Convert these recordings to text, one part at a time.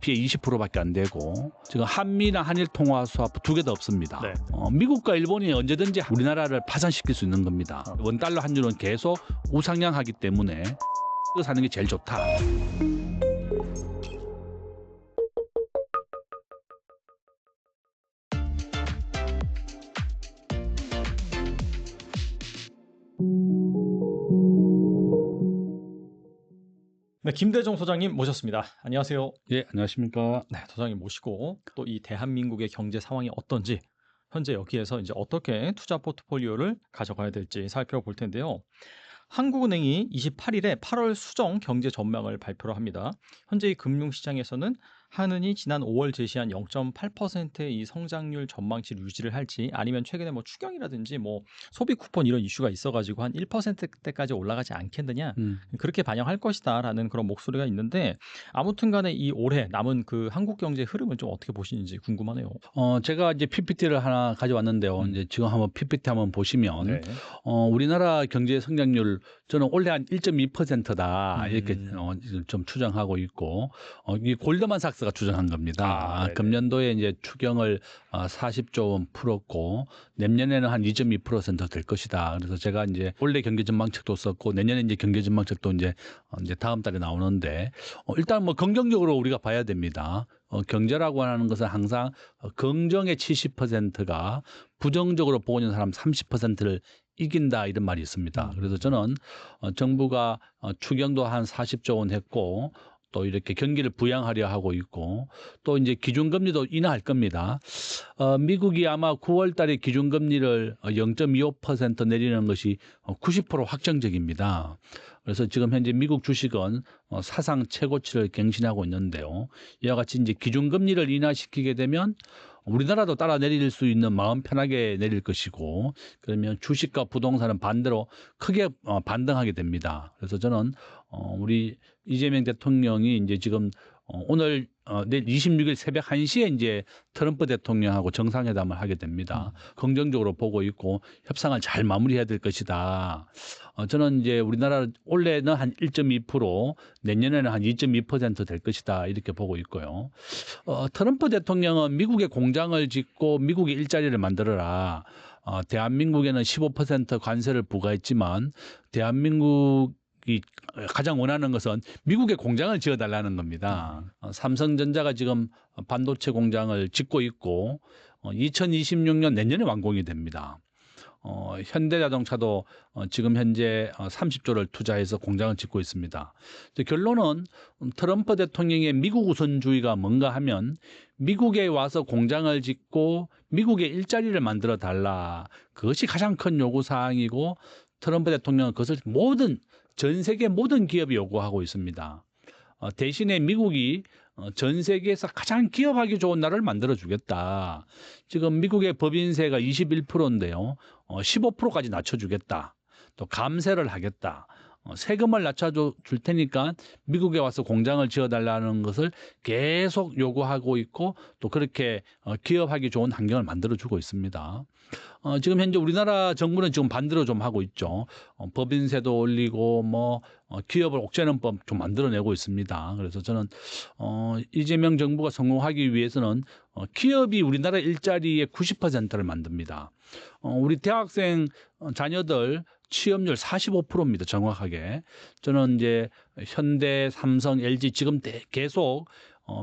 GDP의 20%밖에 안 되고 지금 한미나 한일 통화 수합 두 개 더 없습니다. 네. 미국과 일본이 언제든지 우리나라를 파산시킬 수 있는 겁니다. 원달러 환율은 계속 우상향하기 때문에 이거 사는 게 제일 좋다. 네, 김대중 소장님 모셨습니다. 안녕하세요. 예, 안녕하십니까. 네, 소장님 모시고 또 이 대한민국의 경제 상황이 어떤지 현재 여기에서 이제 어떻게 투자 포트폴리오를 가져가야 될지 살펴볼 텐데요. 한국은행이 28일에 8월 수정 경제 전망을 발표를 합니다. 현재 이 금융시장에서는 한은이 지난 5월 제시한 0.8%의 이 성장률 전망치를 유지를 할지 아니면 최근에 뭐 추경이라든지 뭐 소비 쿠폰 이런 이슈가 있어가지고 한 1%대까지 올라가지 않겠느냐 그렇게 반영할 것이다라는 그런 목소리가 있는데 아무튼간에 이 올해 남은 그 한국 경제 흐름을 좀 어떻게 보시는지 궁금하네요. 제가 이제 PPT를 하나 가져왔는데요. 이제 지금 한번 PPT 한번 보시면 네. 우리나라 경제 성장률 저는 올해 한 1.2%다 이렇게 좀 추정하고 있고 이 골드만삭스가 추정한 겁니다. 금년도에 이제 추경을 40조 원 풀었고 내년에는 한 2.2%될 것이다. 그래서 제가 이제 올해 경제 전망책도 썼고 내년에 이제 경제 전망책도 이제 다음 달에 나오는데 일단 뭐 긍정적으로 우리가 봐야 됩니다. 경제라고 하는 것은 항상 긍정의 70%가 부정적으로 보고 있는 사람 30%를 이긴다 이런 말이 있습니다. 그래서 저는 정부가 추경도 한 40조 원 했고 또 이렇게 경기를 부양하려 하고 있고 또 이제 기준금리도 인하할 겁니다. 미국이 아마 9월 달에 기준금리를 0.25% 내리는 것이 90% 확정적입니다. 그래서 지금 현재 미국 주식은 사상 최고치를 갱신하고 있는데요. 이와 같이 이제 기준금리를 인하시키게 되면 우리나라도 따라 내릴 수 있는 마음 편하게 내릴 것이고 그러면 주식과 부동산은 반대로 크게 반등하게 됩니다. 그래서 저는 우리 이재명 대통령이 이제 지금 오늘 내일 26일 새벽 1시에 이제 트럼프 대통령하고 정상회담을 하게 됩니다. 긍정적으로 보고 있고 협상을 잘 마무리해야 될 것이다. 저는 이제 우리나라 올해는 한 1.2%, 내년에는 한 2.2%될 것이다. 이렇게 보고 있고요. 트럼프 대통령은 미국에 공장을 짓고 미국에 일자리를 만들어라. 대한민국에는 15% 관세를 부과했지만 대한민국이 가장 원하는 것은 미국에 공장을 지어달라는 겁니다. 삼성전자가 지금 반도체 공장을 짓고 있고 2026년 내년에 완공이 됩니다. 현대자동차도 지금 현재 30조를 투자해서 공장을 짓고 있습니다. 결론은 트럼프 대통령의 미국 우선주의가 뭔가 하면 미국에 와서 공장을 짓고 미국에 일자리를 만들어 달라. 그것이 가장 큰 요구사항이고 트럼프 대통령은 그것을 전 세계 모든 기업이 요구하고 있습니다. 대신에 미국이 전 세계에서 가장 기업하기 좋은 나라를 만들어주겠다. 지금 미국의 법인세가 21%인데요. 15%까지 낮춰주겠다. 또 감세를 하겠다. 세금을 낮춰줄 테니까 미국에 와서 공장을 지어달라는 것을 계속 요구하고 있고 또 그렇게 기업하기 좋은 환경을 만들어주고 있습니다. 지금 현재 우리나라 정부는 지금 반대로 좀 하고 있죠. 법인세도 올리고 기업을 옥죄는 법 좀 만들어내고 있습니다. 그래서 저는 이재명 정부가 성공하기 위해서는 기업이 우리나라 일자리의 90%를 만듭니다. 우리 대학생 자녀들 취업률 45%입니다. 정확하게. 저는 이제 현대, 삼성, LG 지금 계속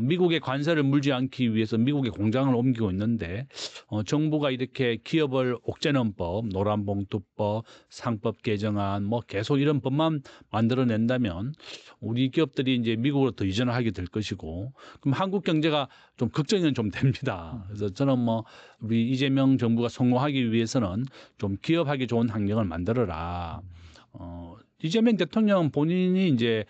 미국의 관세를 물지 않기 위해서 미국의 공장을 옮기고 있는데 정부가 이렇게 기업을 옥죄는 법, 노란봉투법, 상법 개정안 계속 이런 법만 만들어낸다면 우리 기업들이 이제 미국으로 더 이전을 하게 될 것이고 그럼 한국 경제가 좀 걱정은 좀 됩니다. 그래서 저는 우리 이재명 정부가 성공하기 위해서는 좀 기업하기 좋은 환경을 만들어라. 이재명 대통령은 본인이 이제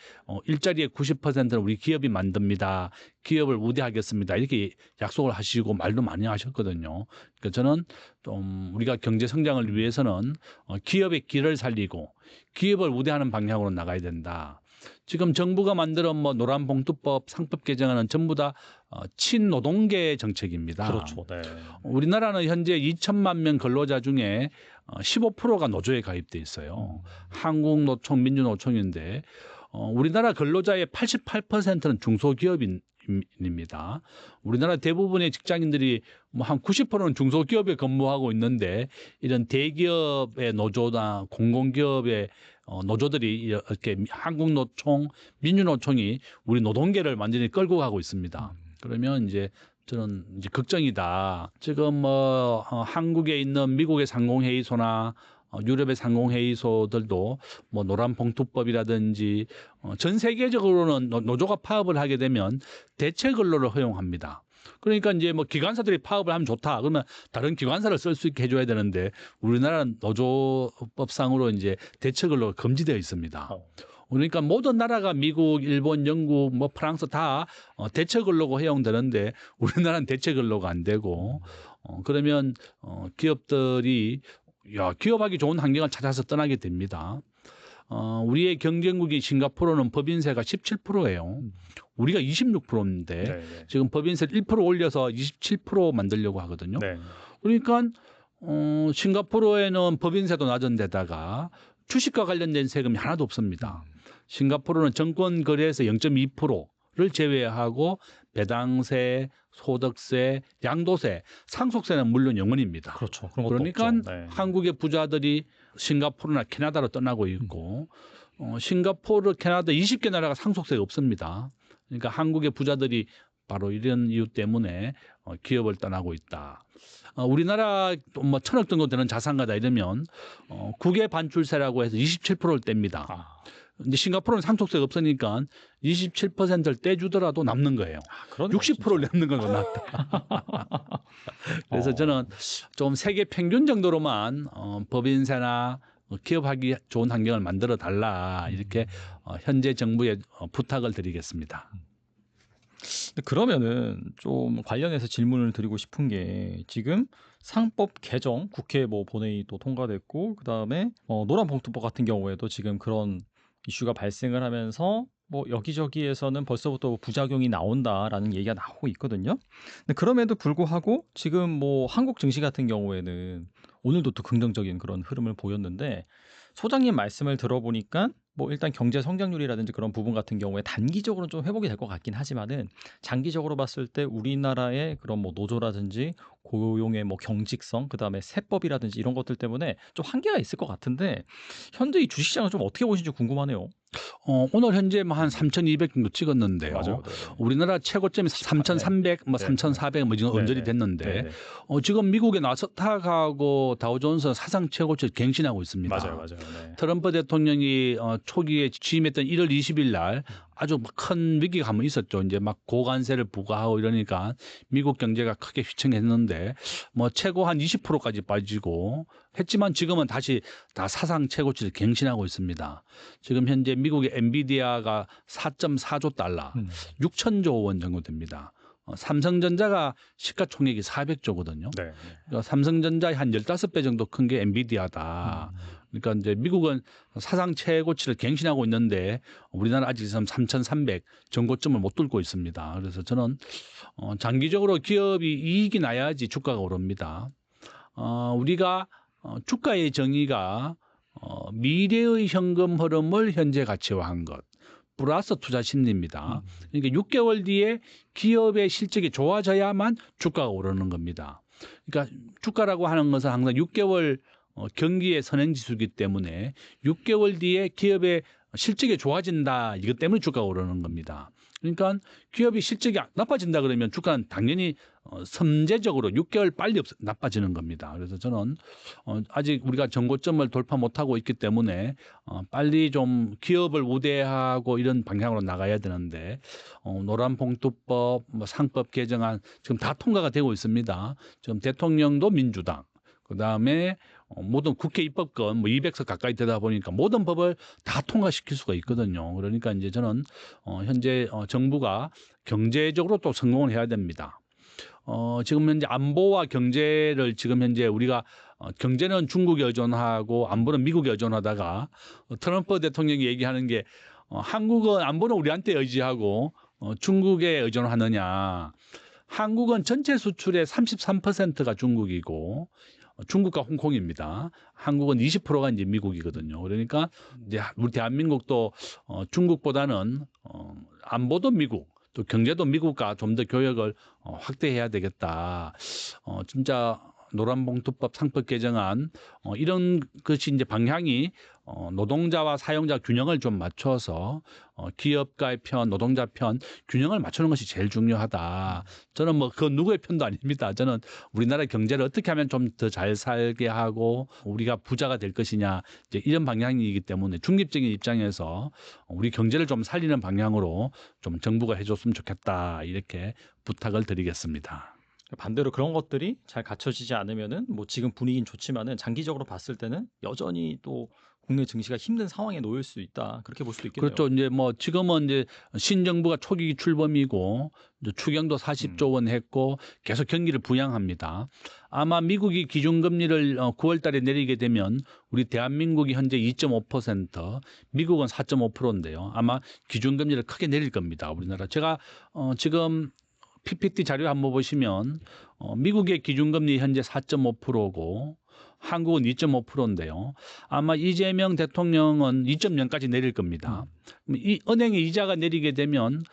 일자리의 90%는 우리 기업이 만듭니다. 기업을 우대하겠습니다. 이렇게 약속을 하시고 말도 많이 하셨거든요. 그러니까 저는 좀 우리가 경제 성장을 위해서는 기업의 길을 살리고 기업을 우대하는 방향으로 나가야 된다. 지금 정부가 만들어 노란봉투법, 상법 개정안은 전부 다 친노동계 정책입니다. 그렇죠. 네. 우리나라는 현재 2천만 명 근로자 중에 15%가 노조에 가입돼 있어요. 한국노총, 민주노총인데 우리나라 근로자의 88%는 중소기업인 직장인입니다. 우리나라 대부분의 직장인들이 뭐 한 90%는 중소기업에 근무하고 있는데 이런 대기업의 노조나 공공기업의 노조들이 이렇게 한국노총, 민주노총이 우리 노동계를 완전히 끌고 가고 있습니다. 그러면 이제 저는 이제 걱정이다. 지금 뭐 한국에 있는 미국의 상공회의소나 유럽의 상공회의소들도 뭐 노란봉투법이라든지 전 세계적으로는 노조가 파업을 하게 되면 대체 근로를 허용합니다. 그러니까 이제 뭐 기관사들이 파업을 하면 좋다. 그러면 다른 기관사를 쓸 수 있게 해줘야 되는데 우리나라는 노조법상으로 이제 대체 근로가 금지되어 있습니다. 그러니까 모든 나라가 미국, 일본, 영국, 뭐 프랑스 다 대체 근로가 허용되는데 우리나라는 대체 근로가 안 되고 그러면 기업들이 기업하기 좋은 환경을 찾아서 떠나게 됩니다. 우리의 경쟁국이 싱가포르는 법인세가 17%예요. 우리가 26%인데 네. 지금 법인세를 1% 올려서 27% 만들려고 하거든요. 네. 그러니까 싱가포르에는 법인세도 낮은 데다가 주식과 관련된 세금이 하나도 없습니다. 싱가포르는 정권 거래에서 0.2%를 제외하고 배당세, 소득세, 양도세, 상속세는 물론 영원입니다. 그렇죠. 그런 것도 그러니까 없죠. 네. 한국의 부자들이 싱가포르나 캐나다로 떠나고 있고 싱가포르, 캐나다 20개 나라가 상속세가 없습니다. 그러니까 한국의 부자들이 바로 이런 이유 때문에 기업을 떠나고 있다. 우리나라 뭐 1,000억 정도 되는 자산가다 이러면 국외 반출세라고 해서 27%를 뗍니다. 근데 싱가포르는 상속세가 없으니까 27%를 떼주더라도 남는 거예요. 60%를 내는 건 낫다. 그래서 저는 좀 세계 평균 정도로만 법인세나 기업하기 좋은 환경을 만들어 달라 이렇게 현재 정부에 부탁을 드리겠습니다. 그러면은 좀 관련해서 질문을 드리고 싶은 게 지금 상법 개정 국회 뭐 본회의도 통과됐고 그다음에 노란봉투법 같은 경우에도 지금 그런 이슈가 발생을 하면서 뭐 여기저기에서는 벌써부터 부작용이 나온다라는 얘기가 나오고 있거든요. 근데 그럼에도 불구하고 지금 뭐 한국 증시 같은 경우에는 오늘도 또 긍정적인 그런 흐름을 보였는데 소장님 말씀을 들어보니까 뭐 일단 경제 성장률이라든지 그런 부분 같은 경우에 단기적으로는 좀 회복이 될 것 같긴 하지만은 장기적으로 봤을 때 우리나라의 그런 뭐 노조라든지 고용의 뭐 경직성 그다음에 세법이라든지 이런 것들 때문에 좀 한계가 있을 것 같은데 현재 이 주식시장을 좀 어떻게 보시는지 궁금하네요. 오늘 현재 뭐 한 3,200 정도 찍었는데요. 맞아요. 우리나라 최고점이 3,300, 뭐 3,400 뭐 지금 언저리 됐는데 지금 미국의 나스닥하고 다우존스 사상 최고치를 갱신하고 있습니다. 맞아요. 네. 트럼프 대통령이 초기에 취임했던 1월 20일 날 아주 큰 위기가 한번 있었죠. 이제 막 고관세를 부과하고 이러니까 미국 경제가 크게 휘청했는데 뭐 최고 한 20%까지 빠지고 했지만 지금은 다시 다 사상 최고치를 갱신하고 있습니다. 지금 현재 미국의 엔비디아가 4.4조 달러, 6천조 원 정도 됩니다. 삼성전자가 시가총액이 400조거든요. 네. 그러니까 삼성전자의 한 15배 정도 큰 게 엔비디아다. 그러니까 이제 미국은 사상 최고치를 갱신하고 있는데 우리나라 아직 3,300 전고점을 못 뚫고 있습니다. 그래서 저는 장기적으로 기업이 이익이 나야지 주가가 오릅니다. 우리가 주가의 정의가 미래의 현금 흐름을 현재 가치화한 것. 플러스 투자 심리입니다. 그러니까 6개월 뒤에 기업의 실적이 좋아져야만 주가가 오르는 겁니다. 그러니까 주가라고 하는 것은 항상 6개월 경기의 선행지수이기 때문에 6개월 뒤에 기업의 실적이 좋아진다. 이것 때문에 주가가 오르는 겁니다. 그러니까 기업이 실적이 나빠진다 그러면 주가는 당연히 선제적으로 6개월 빨리 나빠지는 겁니다. 그래서 저는 아직 우리가 정고점을 돌파 못하고 있기 때문에 빨리 좀 기업을 우대하고 이런 방향으로 나가야 되는데 노란봉투법, 뭐 상법 개정안 지금 다 통과가 되고 있습니다. 지금 대통령도 민주당, 그다음에 모든 국회 입법권 뭐 200석 가까이 되다 보니까 모든 법을 다 통과시킬 수가 있거든요. 그러니까 이제 저는 현재 정부가 경제적으로 또 성공을 해야 됩니다. 지금 현재 안보와 경제를 지금 현재 우리가 경제는 중국에 의존하고 안보는 미국에 의존하다가 트럼프 대통령이 얘기하는 게 한국은 안보는 우리한테 의지하고 중국에 의존하느냐. 한국은 전체 수출의 33%가 중국이고 중국과 홍콩입니다. 한국은 20%가 이제 미국이거든요. 그러니까 이제 우리 대한민국도 중국보다는 안보도 미국, 또 경제도 미국과 좀 더 교역을 확대해야 되겠다. 진짜 노란봉투법 상법 개정안 이런 것이 이제 방향이 노동자와 사용자 균형을 좀 맞춰서 기업가의 편, 노동자 편 균형을 맞추는 것이 제일 중요하다. 저는 뭐 그 누구의 편도 아닙니다. 저는 우리나라 경제를 어떻게 하면 좀 더 잘 살게 하고 우리가 부자가 될 것이냐 이제 이런 방향이기 때문에 중립적인 입장에서 우리 경제를 좀 살리는 방향으로 좀 정부가 해줬으면 좋겠다 이렇게 부탁을 드리겠습니다. 반대로 그런 것들이 잘 갖춰지지 않으면은 뭐 지금 분위기는 좋지만은 장기적으로 봤을 때는 여전히 또 국내 증시가 힘든 상황에 놓일 수 있다. 그렇게 볼 수도 있겠네요. 그렇죠. 이제 뭐 지금은 이제 신정부가 초기 출범이고 이제 추경도 40조 원 했고 계속 경기를 부양합니다. 아마 미국이 기준금리를 9월 달에 내리게 되면 우리 대한민국이 현재 2.5%, 미국은 4.5%인데요. 아마 기준금리를 크게 내릴 겁니다. 우리나라. 제가 지금 PPT 자료 한번 보시면 미국의 기준금리 현재 4.5%고 한국은 2.5%인데요. 아마 이재명 대통령은 2.0까지 내릴 겁니다. 이 은행의 이자가 내리게 되면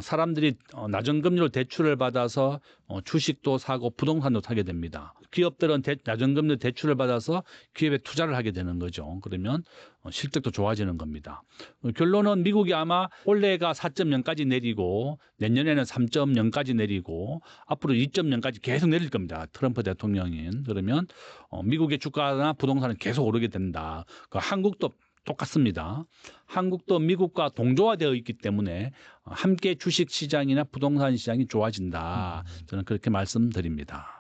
사람들이 낮은 금리로 대출을 받아서 주식도 사고 부동산도 사게 됩니다. 기업들은 낮은 금리로 대출을 받아서 기업에 투자를 하게 되는 거죠. 그러면 실적도 좋아지는 겁니다. 결론은 미국이 아마 올해가 4.0까지 내리고 내년에는 3.0까지 내리고 앞으로 2.0까지 계속 내릴 겁니다. 트럼프 대통령인. 그러면 미국의 주가나 부동산은 계속 오르게 된다. 한국도 똑같습니다. 한국도 미국과 동조화되어 있기 때문에 함께 주식 시장이나 부동산 시장이 좋아진다. 저는 그렇게 말씀드립니다.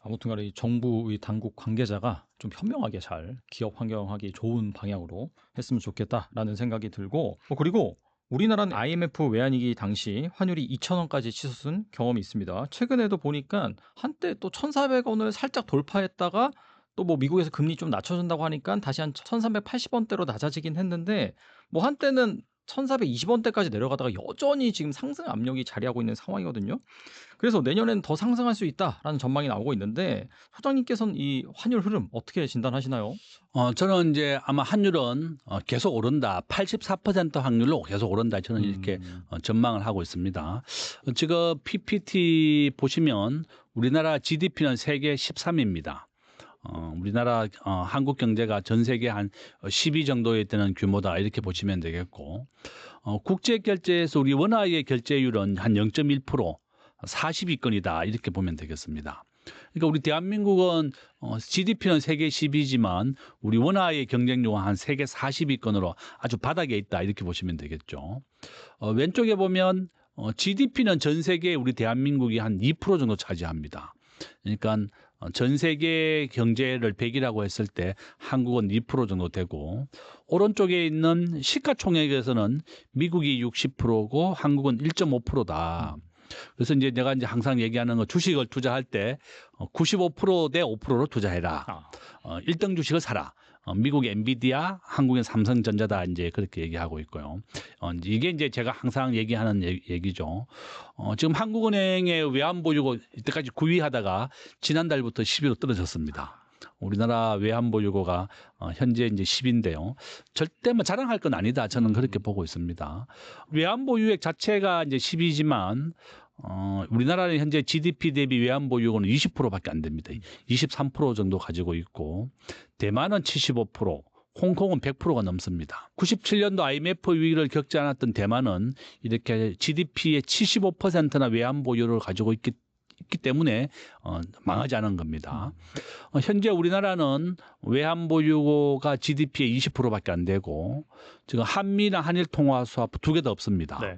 아무튼 간에 이 정부의 당국 관계자가 좀 현명하게 잘 기업 환경하기 좋은 방향으로 했으면 좋겠다라는 생각이 들고 그리고 우리나라는 IMF 외환위기 당시 환율이 2,000원까지 치솟은 경험이 있습니다. 최근에도 보니까 한때 또 1,400원을 살짝 돌파했다가 또 뭐 미국에서 금리 좀 낮춰준다고 하니까 다시 한 1,380원대로 낮아지긴 했는데 뭐 한때는 1,420원대까지 내려가다가 여전히 지금 상승 압력이 자리하고 있는 상황이거든요. 그래서 내년에는 더 상승할 수 있다라는 전망이 나오고 있는데 소장님께서는 이 환율 흐름 어떻게 진단하시나요? 저는 이제 아마 환율은 계속 오른다. 84% 확률로 계속 오른다. 저는 이렇게 전망을 하고 있습니다. 지금 PPT 보시면 우리나라 GDP는 세계 13위입니다. 우리나라 한국 경제가 전 세계 한 10위 정도에 되는 규모다 이렇게 보시면 되겠고 국제 결제에서 우리 원화의 결제율은 한 0.1% 40위권이다 이렇게 보면 되겠습니다. 그러니까 우리 대한민국은 GDP는 세계 10위지만 우리 원화의 경쟁력은 한 세계 40위권으로 아주 바닥에 있다 이렇게 보시면 되겠죠. 왼쪽에 보면 GDP는 전 세계 우리 대한민국이 한 2% 정도 차지합니다. 그러니까 전 세계 경제를 100이라고 했을 때 한국은 2% 정도 되고 오른쪽에 있는 시가총액에서는 미국이 60%고 한국은 1.5%다. 그래서 이제 내가 이제 항상 얘기하는 거 주식을 투자할 때 95%대 5%로 투자해라. 1등 주식을 사라. 미국의 엔비디아, 한국의 삼성전자다 이제 그렇게 얘기하고 있고요. 이게 이제 제가 항상 얘기하는 얘기죠. 지금 한국은행의 외환보유고 이때까지 9위 하다가 지난달부터 10위로 떨어졌습니다. 우리나라 외환보유고가 현재 이제 10인데요. 절대 뭐 자랑할 건 아니다. 저는 그렇게 보고 있습니다. 외환보유액 자체가 이제 10이지만 우리나라는 현재 GDP 대비 외환보유고는 20%밖에 안 됩니다. 23% 정도 가지고 있고 대만은 75%, 홍콩은 100%가 넘습니다. 97년도 IMF 위기를 겪지 않았던 대만은 이렇게 GDP의 75%나 외환보유를 가지고 있기 때문에 망하지 않은 겁니다. 현재 우리나라는 외환보유고가 GDP의 20%밖에 안 되고 지금 한미나 한일 통화 스와프 두 개 다 없습니다. 네.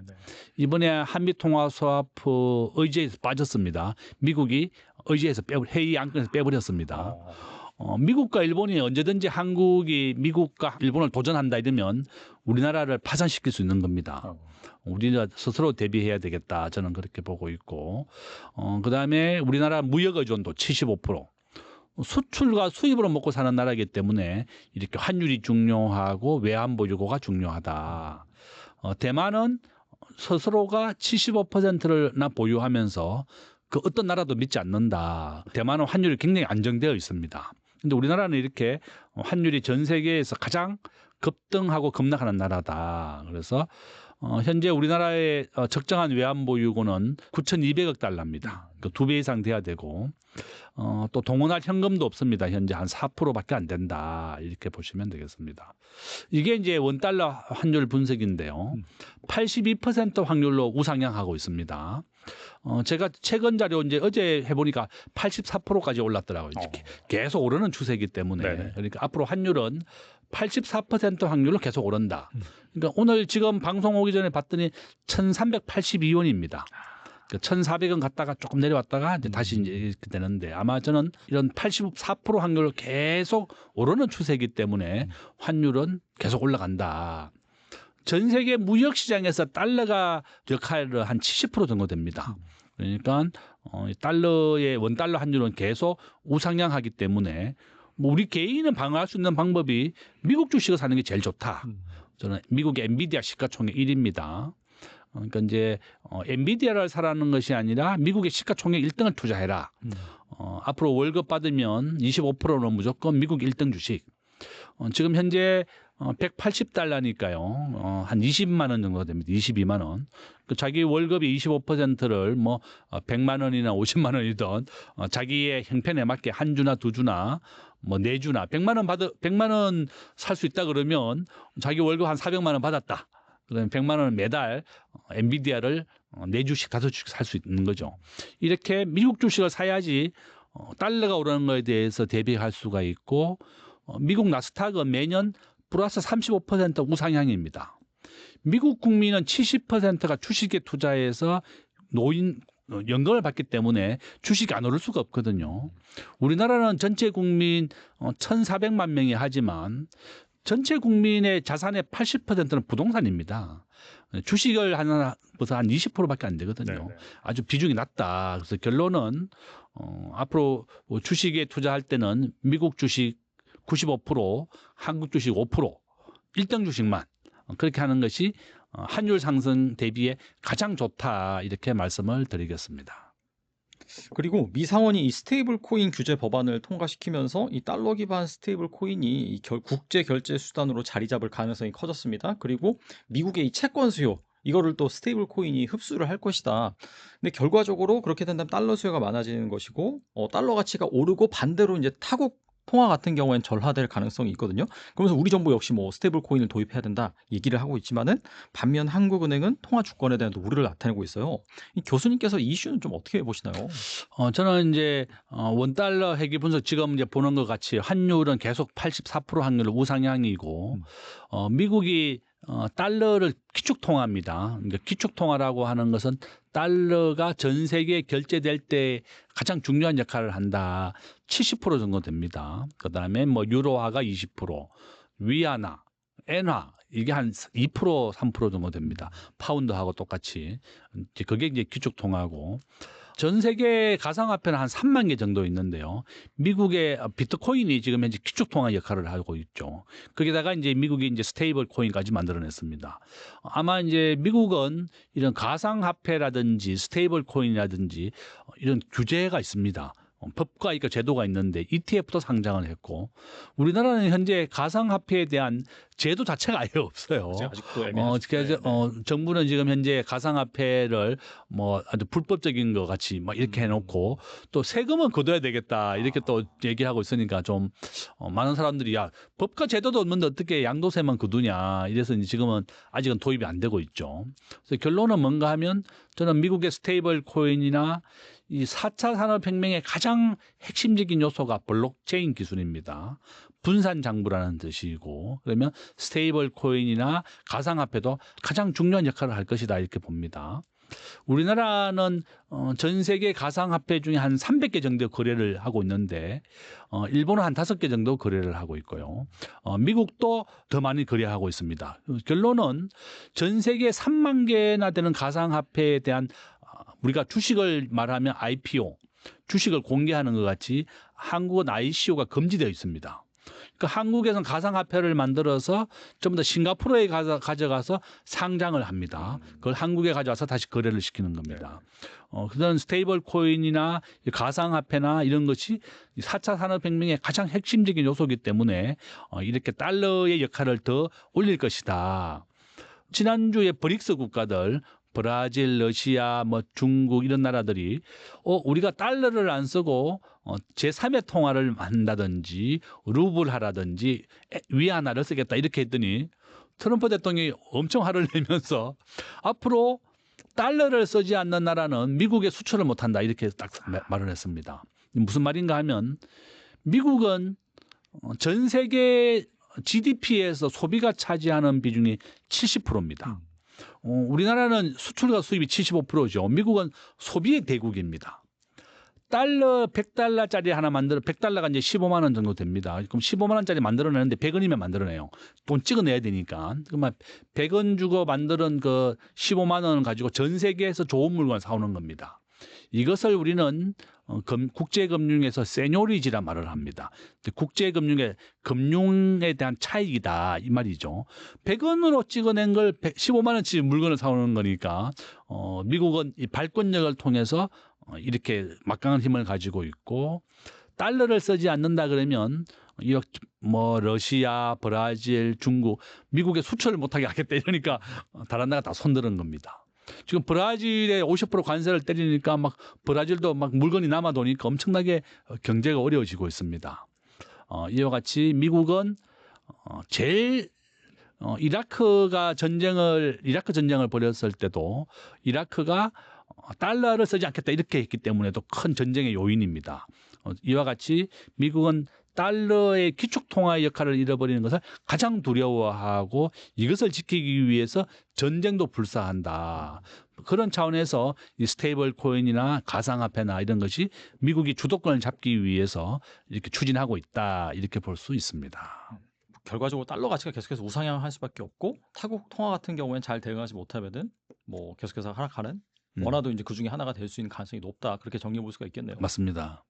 이번에 한미 통화 스와프 의제에서 빠졌습니다. 미국이 의제에서 회의 안건에서 빼버렸습니다. 미국과 일본이 언제든지 한국이 미국과 일본을 도전한다 이러면 우리나라를 파산시킬 수 있는 겁니다. 우리가 스스로 대비해야 되겠다. 저는 그렇게 보고 있고 그다음에 우리나라 무역 의존도 75%. 수출과 수입으로 먹고 사는 나라이기 때문에 이렇게 환율이 중요하고 외환보유고가 중요하다. 대만은 스스로가 75%나 보유하면서 그 어떤 나라도 믿지 않는다. 대만은 환율이 굉장히 안정되어 있습니다. 근데 우리나라는 이렇게 환율이 전 세계에서 가장 급등하고 급락하는 나라다. 그래서 현재 우리나라의 적정한 외환 보유고는 9,200억 달러입니다. 그 2배 이상 돼야 되고 또 동원할 현금도 없습니다. 현재 한 4%밖에 안 된다. 이렇게 보시면 되겠습니다. 이게 이제 원달러 환율 분석인데요. 82% 확률로 우상향하고 있습니다. 제가 최근 자료 이제 어제 해보니까 84%까지 올랐더라고요. 계속 오르는 추세이기 때문에. 네네. 그러니까 앞으로 환율은 84% 확률로 계속 오른다. 그러니까 오늘 지금 방송 오기 전에 봤더니 1,382원입니다. 1,400원 갔다가 조금 내려왔다가 이제 다시 이제 이렇게 되는데 아마 저는 이런 84% 확률로 계속 오르는 추세이기 때문에 환율은 계속 올라간다. 전 세계 무역 시장에서 달러가 역할을 한 70% 정도 됩니다. 그러니까 달러의 원달러 환율은 계속 우상향하기 때문에 뭐 우리 개인은 방어할 수 있는 방법이 미국 주식을 사는 게 제일 좋다. 저는 미국의 엔비디아 시가총액 1위입니다. 그러니까 이제 엔비디아를 사라는 것이 아니라 미국의 시가총액 1등을 투자해라. 앞으로 월급 받으면 25%는 무조건 미국 1등 주식. 지금 현재 180달러니까요. 한 20만 원 정도 됩니다. 22만 원. 그 자기 월급이 25%를 뭐 100만 원이나 50만 원이든 자기의 형편에 맞게 한 주나 두 주나 뭐 네 주나 100만 원 살 수 있다 그러면 자기 월급 한 400만 원 받았다. 그러면 100만 원을 매달 엔비디아를 4주씩 5주씩 살 수 있는 거죠. 이렇게 미국 주식을 사야지 달러가 오르는 거에 대해서 대비할 수가 있고 미국 나스닥은 매년 플러스 35% 우상향입니다. 미국 국민은 70%가 주식에 투자해서 연금을 받기 때문에 주식이 안 오를 수가 없거든요. 우리나라는 전체 국민 1,400만 명이 하지만 전체 국민의 자산의 80%는 부동산입니다. 주식을 하는 것은 한 20%밖에 안 되거든요. 네네. 아주 비중이 낮다. 그래서 결론은 앞으로 주식에 투자할 때는 미국 주식 95%, 한국 주식 5%, 1등 주식만 그렇게 하는 것이 환율 상승 대비에 가장 좋다 이렇게 말씀을 드리겠습니다. 그리고 미 상원이 이 스테이블 코인 규제 법안을 통과시키면서 이 달러 기반 스테이블 코인이 이 국제 결제 수단으로 자리 잡을 가능성이 커졌습니다. 그리고 미국의 이 채권 수요 이거를 또 스테이블 코인이 흡수를 할 것이다. 근데 결과적으로 그렇게 된다면 달러 수요가 많아지는 것이고 달러 가치가 오르고 반대로 이제 타국 통화 같은 경우엔 절하될 가능성이 있거든요. 그러면서 우리 정부 역시 뭐 스테이블 코인을 도입해야 된다 얘기를 하고 있지만은 반면 한국은행은 통화 주권에 대한 우려를 나타내고 있어요. 이 교수님께서 이 이슈는 좀 어떻게 보시나요? 저는 이제 원달러 회귀 분석 지금 이제 보는 것 같이 환율은 계속 84% 확률로 우상향이고 미국이 달러를 기축통화입니다. 그러니까 기축통화라고 하는 것은 달러가 전 세계에 결제될 때 가장 중요한 역할을 한다. 70% 정도 됩니다. 그다음에 뭐 유로화가 20%, 위안화, 엔화 이게 한 2%, 3% 정도 됩니다. 파운드하고 똑같이. 그게 이제 기축통화고. 전 세계 가상화폐는 한 3만 개 정도 있는데요. 미국의 비트코인이 지금 현재 기축통화 역할을 하고 있죠. 거기다가 이제 미국이 이제 스테이블 코인까지 만들어냈습니다. 아마 이제 미국은 이런 가상화폐라든지 스테이블 코인이라든지 이런 규제가 있습니다. 법과 있고 제도가 있는데 ETF도 상장을 했고 우리나라는 현재 가상화폐에 대한 제도 자체가 아예 없어요. 아직도 애매하죠. 그래서 정부는 지금 현재 가상화폐를 뭐 아주 불법적인 것 같이 막 이렇게 해놓고 또 세금은 거둬야 되겠다 이렇게 또 얘기하고 있으니까 좀 많은 사람들이 야 법과 제도도 없는데 어떻게 양도세만 거두냐 이래서 이제 지금은 아직은 도입이 안 되고 있죠. 그래서 결론은 뭔가 하면 저는 미국의 스테이블 코인이나 이 4차 산업혁명의 가장 핵심적인 요소가 블록체인 기술입니다. 분산 장부라는 뜻이고 그러면 스테이블 코인이나 가상화폐도 가장 중요한 역할을 할 것이다 이렇게 봅니다. 우리나라는 전 세계 가상화폐 중에 한 300개 정도 거래를 하고 있는데 일본은 한 5개 정도 거래를 하고 있고요. 미국도 더 많이 거래하고 있습니다. 결론은 전 세계 3만 개나 되는 가상화폐에 대한 우리가 주식을 말하면 IPO, 주식을 공개하는 것 같이 한국은 ICO가 금지되어 있습니다. 그러니까 한국에서는 가상화폐를 만들어서 좀 더 싱가포르에 가져가서 상장을 합니다. 그걸 한국에 가져와서 다시 거래를 시키는 겁니다. 그런 스테이블 코인이나 가상화폐나 이런 것이 4차 산업혁명의 가장 핵심적인 요소이기 때문에 이렇게 달러의 역할을 더 올릴 것이다. 지난주에 브릭스 국가들 브라질, 러시아, 뭐 중국 이런 나라들이 우리가 달러를 안 쓰고 제3의 통화를 한다든지 루블 하라든지 위안화를 쓰겠다 이렇게 했더니 트럼프 대통령이 엄청 화를 내면서 앞으로 달러를 쓰지 않는 나라는 미국에 수출을 못한다 이렇게 딱 말을 했습니다. 무슨 말인가 하면 미국은 전 세계 GDP에서 소비가 차지하는 비중이 70%입니다. 우리나라는 수출과 수입이 75%죠. 미국은 소비의 대국입니다. 달러 100달러짜리 하나 100달러가 이제 15만 원 정도 됩니다. 그럼 15만 원짜리 만들어내는데 100원이면 만들어내요. 돈 찍어내야 되니까. 그러면 100원 주고 만드는 그 15만 원을 가지고 전 세계에서 좋은 물건을 사오는 겁니다. 이것을 우리는 국제금융에서 세뇨리지라 말을 합니다. 국제금융의 금융에 대한 차익이다 이 말이죠. 100원으로 찍어낸 걸 15만 원치 물건을 사오는 거니까 미국은 이 발권력을 통해서 이렇게 막강한 힘을 가지고 있고 달러를 쓰지 않는다 그러면 이렇게 뭐 러시아, 브라질, 중국, 미국에 수출을 못하게 하겠다 이러니까 다른 나라 다 손드는 겁니다. 지금 브라질에 50% 관세를 때리니까 막 브라질도 막 물건이 남아도니까 엄청나게 경제가 어려워지고 있습니다. 이와 같이 미국은 제일 이라크 전쟁을 벌였을 때도 이라크가 달러를 쓰지 않겠다 이렇게 했기 때문에도 큰 전쟁의 요인입니다. 이와 같이 미국은 달러의 기축통화의 역할을 잃어버리는 것을 가장 두려워하고 이것을 지키기 위해서 전쟁도 불사한다. 그런 차원에서 이 스테이블 코인이나 가상화폐나 이런 것이 미국이 주도권을 잡기 위해서 이렇게 추진하고 있다. 이렇게 볼 수 있습니다. 결과적으로 달러 가치가 계속해서 우상향할 수밖에 없고 타국 통화 같은 경우에는 잘 대응하지 못하면은 뭐 계속해서 하락하는 원화도 이제 그 중에 하나가 될 수 있는 가능성이 높다. 그렇게 정리해 볼 수가 있겠네요. 맞습니다.